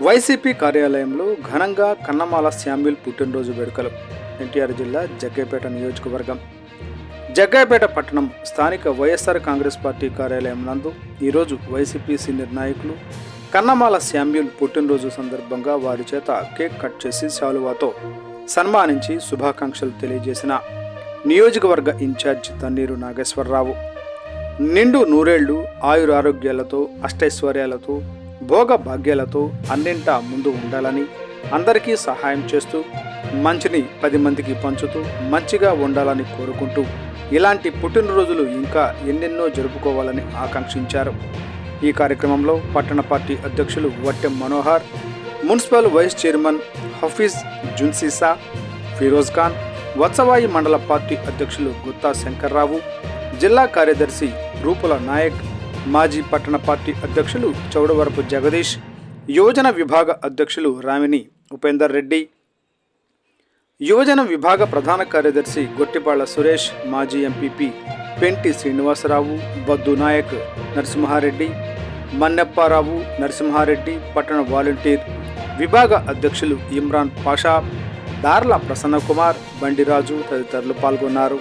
YCP కార్యాలయంలో ఘనంగా Kannamala Samuel పుట్టినరోజు వేడుకలు. ఎన్టీఆర్ జిల్లా జగ్గయ్యపేట నియోజకవర్గం జగ్గయ్యపేట పట్టణం స్థానిక వైఎస్ఆర్ కాంగ్రెస్ పార్టీ కార్యాలయం నందు ఈరోజు వైసీపీ సీనియర్ నాయకులు కన్నమాల శామ్యూల్ పుట్టినరోజు సందర్భంగా వారి చేత కేక్ కట్ చేసి శాలువాతో సన్మానించి శుభాకాంక్షలు తెలియజేసిన నియోజకవర్గ ఇన్ఛార్జ్ తన్నీరు నాగేశ్వరరావు నిండు నూరేళ్లు ఆయురారోగ్యాలతో అష్టైశ్వర్యాలతో భోగ భాగ్యాలతో అన్నింటా ముందు ఉండాలని, అందరికీ సహాయం చేస్తూ మంచిని 10 మందికి పంచుతూ మంచిగా ఉండాలని కోరుకుంటూ ఇలాంటి పుట్టినరోజులు ఇంకా ఎన్నెన్నో జరుపుకోవాలని ఆకాంక్షించారు. ఈ కార్యక్రమంలో పట్టణ పార్టీ అధ్యక్షులు Vattem Manohar, municipal vice chairman Hafeez జున్సీసా, ఫిరోజ్ ఖాన్, వత్సవాయి మండల పార్టీ అధ్యక్షులు గుత్తా శంకర్రావు, జిల్లా కార్యదర్శి రూపుల నాయక్, మాజీ పట్టణ పార్టీ అధ్యక్షులు చౌడవరపు జగదీష్, యువజన విభాగ అధ్యక్షులు రామిని ఉపేందర్ రెడ్డి, యువజన విభాగ ప్రధాన కార్యదర్శి గొట్టిపాళ్ల సురేష్, మాజీ ఎంపీపీ పెంటి శ్రీనివాసరావు, బద్దు నాయక్ నరసింహారెడ్డి, మన్నెప్పారావు నరసింహారెడ్డి, పట్టణ వాలంటీర్ విభాగ అధ్యక్షులు ఇమ్రాన్ పాషా, దార్ల ప్రసన్నకుమార్, బండిరాజు తదితరులు పాల్గొన్నారు.